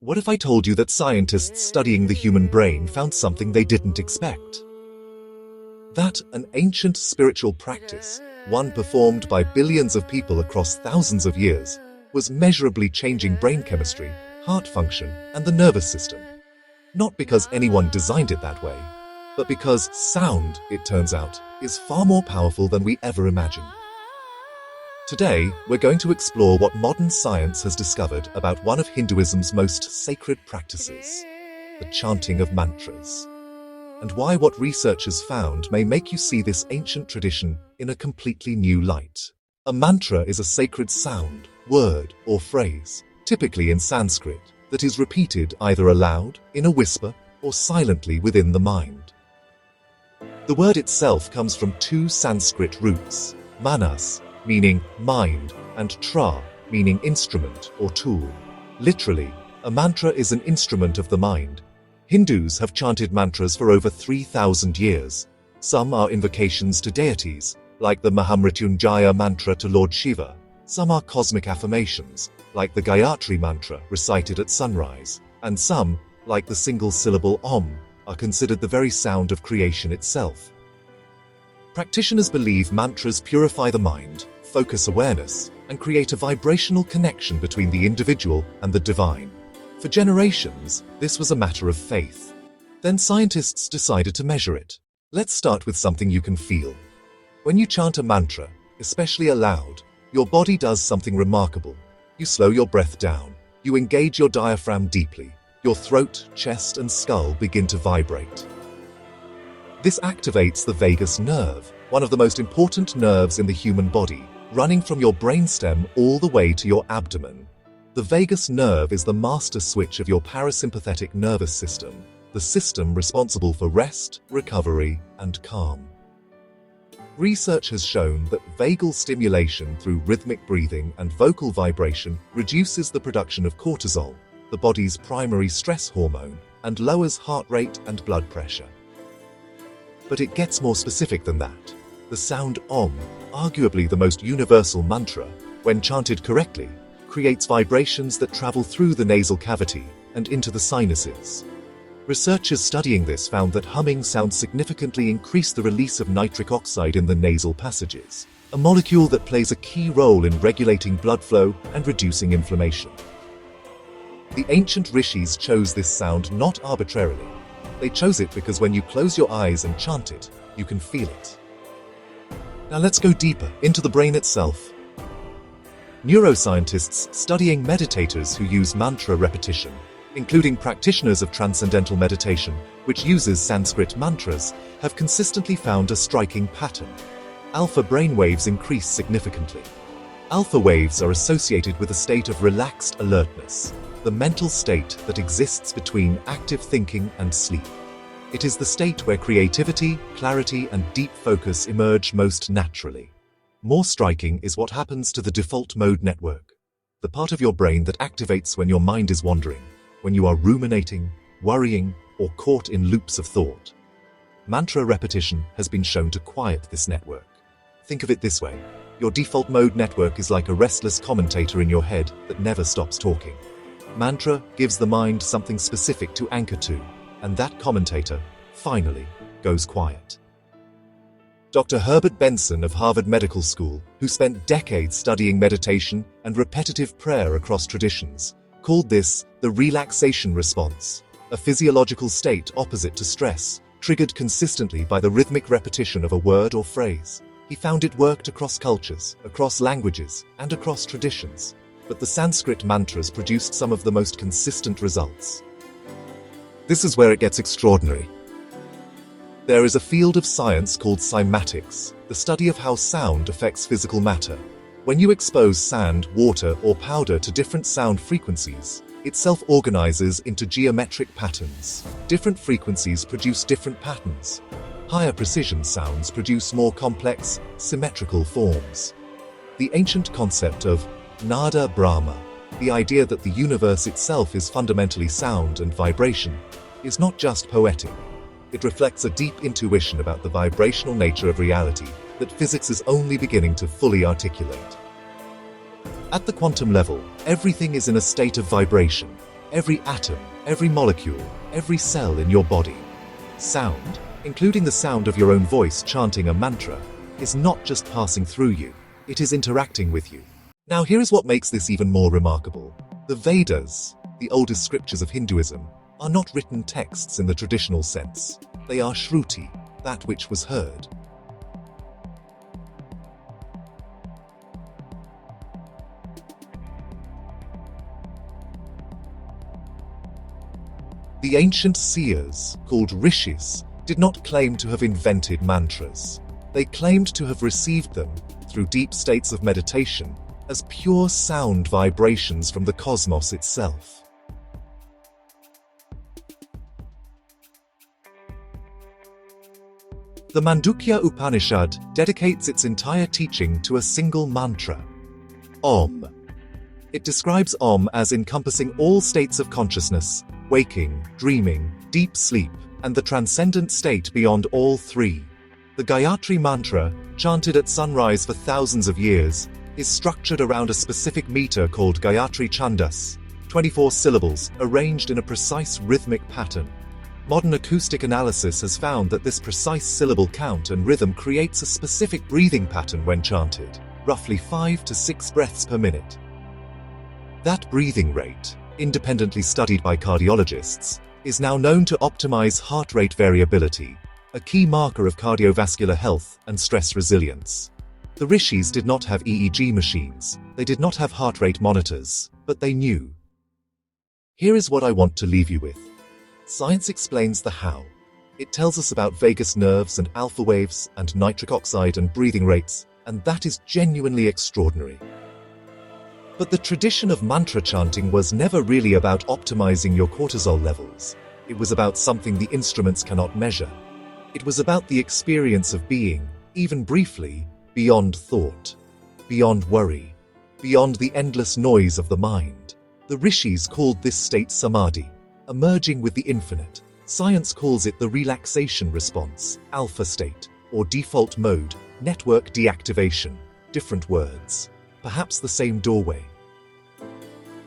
What if I told you that scientists studying the human brain found something they didn't expect? That an ancient spiritual practice, one performed by billions of people across thousands of years, was measurably changing brain chemistry, heart function, and the nervous system. Not because anyone designed it that way, but because sound, it turns out, is far more powerful than we ever imagined. Today, we're going to explore what modern science has discovered about one of Hinduism's most sacred practices, the chanting of mantras, and why what researchers found may make you see this ancient tradition in a completely new light. A mantra is a sacred sound, word, or phrase, typically in Sanskrit, that is repeated either aloud, in a whisper, or silently within the mind. The word itself comes from two Sanskrit roots, manas, meaning mind, and tra, meaning instrument or tool. Literally, a mantra is an instrument of the mind. Hindus have chanted mantras for over 3,000 years. Some are invocations to deities, like the Mahamrityunjaya mantra to Lord Shiva. Some are cosmic affirmations, like the Gayatri mantra recited at sunrise. And some, like the single-syllable Om, are considered the very sound of creation itself. Practitioners believe mantras purify the mind, focus awareness, and create a vibrational connection between the individual and the divine. For generations, this was a matter of faith. Then scientists decided to measure it. Let's start with something you can feel. When you chant a mantra, especially aloud, your body does something remarkable. You slow your breath down. You engage your diaphragm deeply. Your throat, chest, and skull begin to vibrate. This activates the vagus nerve, one of the most important nerves in the human body, running from your brainstem all the way to your abdomen. The vagus nerve is the master switch of your parasympathetic nervous system, the system responsible for rest, recovery, and calm. Research has shown that vagal stimulation through rhythmic breathing and vocal vibration reduces the production of cortisol, the body's primary stress hormone, and lowers heart rate and blood pressure. But it gets more specific than that. The sound Om, arguably the most universal mantra, when chanted correctly, creates vibrations that travel through the nasal cavity and into the sinuses. Researchers studying this found that humming sounds significantly increase the release of nitric oxide in the nasal passages, a molecule that plays a key role in regulating blood flow and reducing inflammation. The ancient rishis chose this sound not arbitrarily. They chose it because when you close your eyes and chant it, you can feel it. Now let's go deeper into the brain itself. Neuroscientists studying meditators who use mantra repetition, including practitioners of transcendental meditation, which uses Sanskrit mantras, have consistently found a striking pattern. Alpha brainwaves increase significantly. Alpha waves are associated with a state of relaxed alertness, the mental state that exists between active thinking and sleep. It is the state where creativity, clarity, and deep focus emerge most naturally. More striking is what happens to the default mode network, the part of your brain that activates when your mind is wandering, when you are ruminating, worrying, or caught in loops of thought. Mantra repetition has been shown to quiet this network. Think of it this way: your default mode network is like a restless commentator in your head that never stops talking. Mantra gives the mind something specific to anchor to, and that commentator, finally, goes quiet. Dr. Herbert Benson of Harvard Medical School, who spent decades studying meditation and repetitive prayer across traditions, called this the relaxation response, a physiological state opposite to stress, triggered consistently by the rhythmic repetition of a word or phrase. He found it worked across cultures, across languages, and across traditions. But the Sanskrit mantras produced some of the most consistent results. This is where it gets extraordinary. There is a field of science called cymatics, the study of how sound affects physical matter. When you expose sand, water, or powder to different sound frequencies, it self-organizes into geometric patterns. Different frequencies produce different patterns. Higher precision sounds produce more complex, symmetrical forms. The ancient concept of Nada Brahma, the idea that the universe itself is fundamentally sound and vibration, is not just poetic. It reflects a deep intuition about the vibrational nature of reality that physics is only beginning to fully articulate. At the quantum level, everything is in a state of vibration. every atom, every molecule, every cell in your body. Sound, including the sound of your own voice chanting a mantra, is not just passing through you, it is interacting with you. Now here is what makes this even more remarkable. The Vedas, the oldest scriptures of Hinduism, are not written texts in the traditional sense. They are shruti, that which was heard. The ancient seers, called rishis, did not claim to have invented mantras. They claimed to have received them, through deep states of meditation, as pure sound vibrations from the cosmos itself. The Mandukya Upanishad dedicates its entire teaching to a single mantra, Om. It describes Om as encompassing all states of consciousness, waking, dreaming, deep sleep, and the transcendent state beyond all three. The Gayatri mantra, chanted at sunrise for thousands of years, is structured around a specific meter called Gayatri Chandas, 24 syllables arranged in a precise rhythmic pattern. Modern acoustic analysis has found that this precise syllable count and rhythm creates a specific breathing pattern when chanted, roughly 5 to 6 breaths per minute. That breathing rate, independently studied by cardiologists, is now known to optimize heart rate variability, a key marker of cardiovascular health and stress resilience. The rishis did not have EEG machines, they did not have heart rate monitors, but they knew. Here is what I want to leave you with. Science explains the how. It tells us about vagus nerves and alpha waves and nitric oxide and breathing rates, and that is genuinely extraordinary. But the tradition of mantra chanting was never really about optimizing your cortisol levels. It was about something the instruments cannot measure. It was about the experience of being, even briefly, beyond thought, beyond worry, beyond the endless noise of the mind. The rishis called this state samadhi, emerging with the infinite. Science calls it the relaxation response, alpha state, or default mode, network deactivation. Different words, perhaps the same doorway.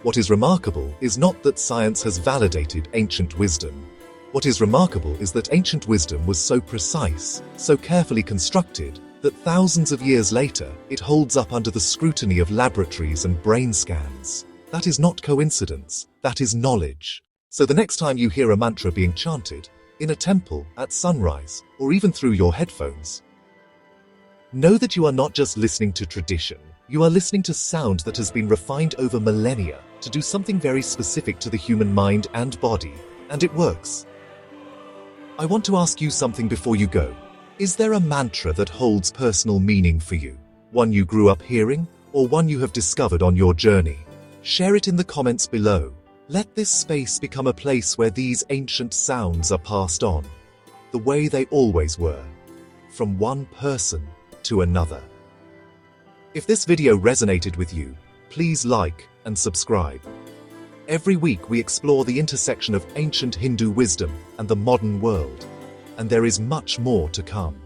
What is remarkable is not that science has validated ancient wisdom. What is remarkable is that ancient wisdom was so precise, so carefully constructed, that thousands of years later, it holds up under the scrutiny of laboratories and brain scans. That is not coincidence, that is knowledge. So the next time you hear a mantra being chanted, in a temple, at sunrise, or even through your headphones, know that you are not just listening to tradition, you are listening to sound that has been refined over millennia to do something very specific to the human mind and body, and it works. I want to ask you something before you go. Is there a mantra that holds personal meaning for you? One you grew up hearing, or one you have discovered on your journey? Share it in the comments below. Let this space become a place where these ancient sounds are passed on, the way they always were, from one person to another. If this video resonated with you, please like and subscribe. Every week we explore the intersection of ancient Hindu wisdom and the modern world, and there is much more to come.